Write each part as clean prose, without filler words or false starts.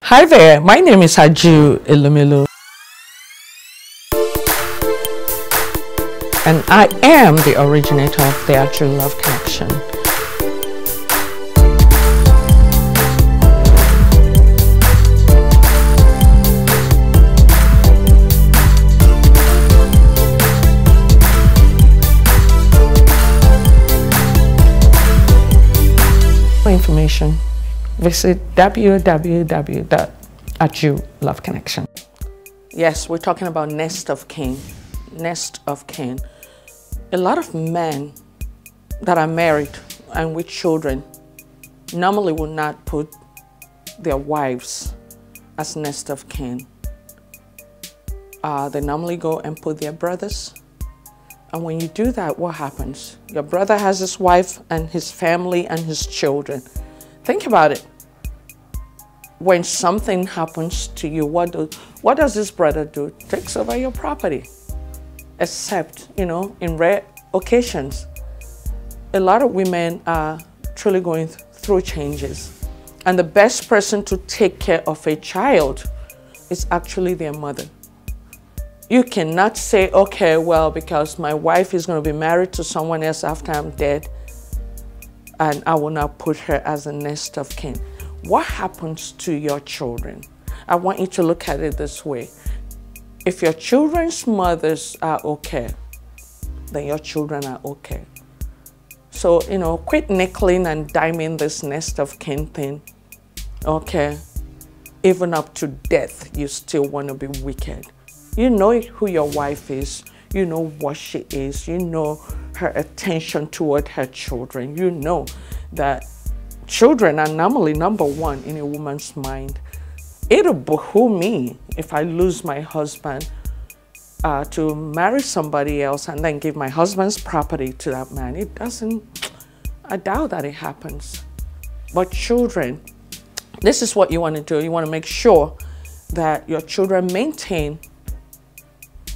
Hi there, my name is Aju Ilumelu, and I am the originator of the Aju Love Connection. For information, visit www.ajuloveconnection. Yes, we're talking about Nest of Kin. Nest of Kin. A lot of men that are married and with children normally will not put their wives as Nest of Kin. They normally go and put their brothers. And when you do that, what happens? Your brother has his wife and his family and his children. Think about it. When something happens to you, what does this brother do? Takes over your property. Except, in rare occasions. A lot of women are truly going through changes. And the best person to take care of a child is actually their mother. You cannot say, okay, well, because my wife is going to be married to someone else after I'm dead, and I will not put her as a Nest of Kin. What happens to your children? I want you to look at it this way. If your children's mothers are okay, then your children are okay. So, quit nickeling and diming this Nest of Kin thing. Okay, even up to death, you still want to be wicked. You know who your wife is. You know what she is. You know her attention toward her children. You know that children are normally number one in a woman's mind. It'll behoove me if I lose my husband to marry somebody else and then give my husband's property to that man. It doesn't, I doubt that it happens. But children, this is what you want to do. You want to make sure that your children maintain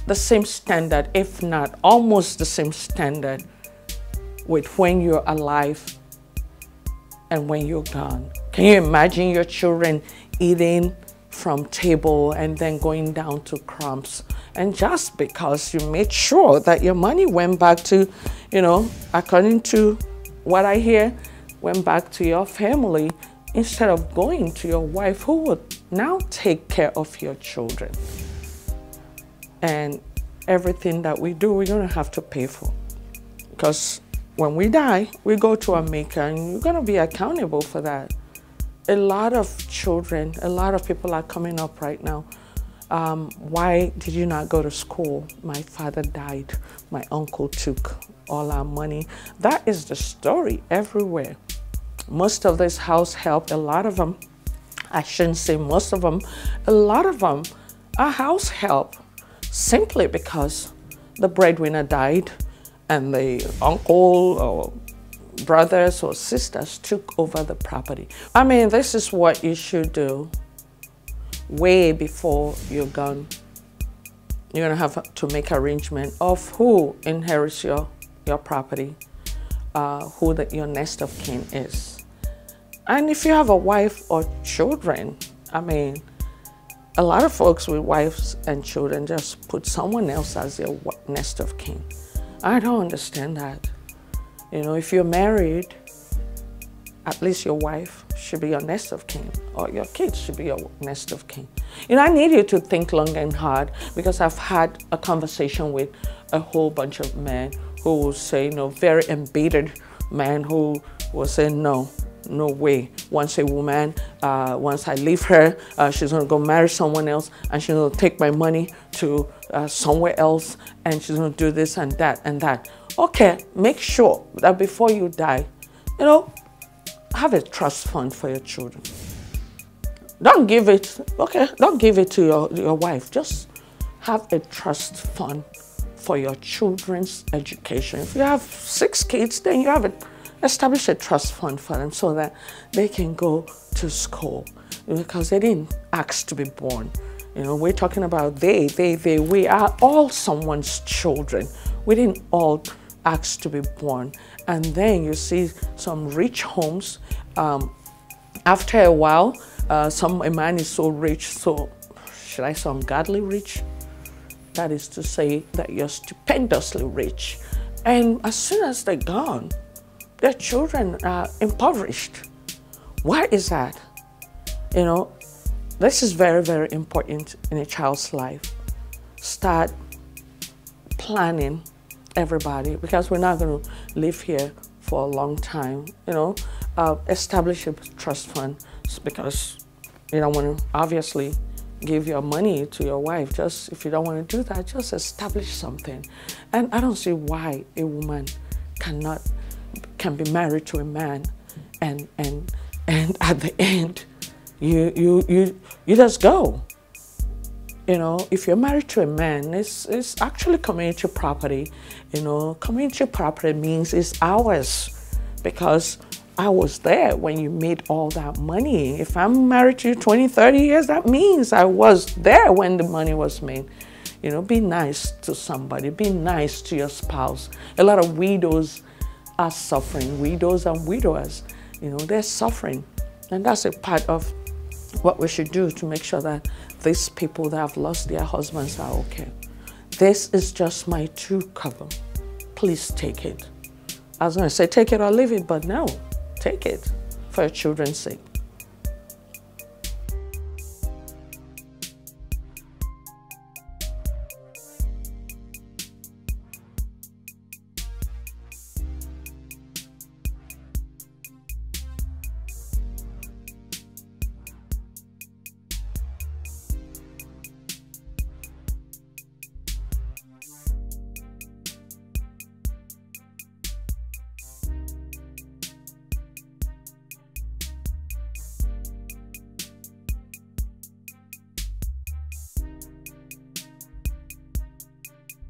the same standard, if not almost the same standard, with when you're alive and when you're gone. Can you imagine your children eating from table and then going down to crumbs? And just because you made sure that your money went back to, according to what I hear, went back to your family instead of going to your wife, who would now take care of your children. And everything that we do, we're going to have to pay for. Because when we die, we go to our maker and you're going to be accountable for that. A lot of children, a lot of people are coming up right now. Why did you not go to school? My father died. My uncle took all our money. That is the story everywhere. Most of this house help, a lot of them, I shouldn't say most of them, a lot of them are house help. Simply because the breadwinner died and the uncle or brothers or sisters took over the property. I mean, this is what you should do way before you're gone. You're going to have to make arrangement of who inherits your property, who your Nest of Kin is. And if you have a wife or children, I mean, a lot of folks with wives and children just put someone else as their Nest of Kin. I don't understand that. If you're married, at least your wife should be your Nest of Kin, or your kids should be your Nest of Kin. I need you to think long and hard, because I've had a conversation with a whole bunch of men who will say, very embittered men who will say, no way. Once a woman, once I leave her, she's going to go marry someone else, and she's going to take my money to somewhere else, and she's going to do this and that and that. Okay, make sure that before you die, have a trust fund for your children. Don't give it to your wife. Just have a trust fund for your children's education. If you have 6 kids, then you have establish a trust fund for them so that they can go to school, because they didn't ask to be born. We're talking about they. We are all someone's children. We didn't all ask to be born. And then you see some rich homes, after a while, a man is so rich, so should I say ungodly rich? That is to say that you're stupendously rich. And as soon as they're gone, their children are impoverished. Why is that? You know, this is very, very important in a child's life. Start planning, everybody, because we're not going to live here for a long time. You know, establish a trust fund, because you don't want to obviously give your money to your wife. Just if you don't want to do that, just establish something. And I don't see why a woman can be married to a man and at the end you just go. You know, if you're married to a man, it's actually community property. You know, community property means it's ours because I was there when you made all that money. If I'm married to you 20, 30 years, that means I was there when the money was made. You know, be nice to somebody. Be nice to your spouse. A lot of widows are suffering. Widows and widowers, you know, they're suffering. And that's a part of what we should do to make sure that these people that have lost their husbands are okay. This is just my true cover. Please take it. I was going to say take it or leave it, but no, take it for your children's sake.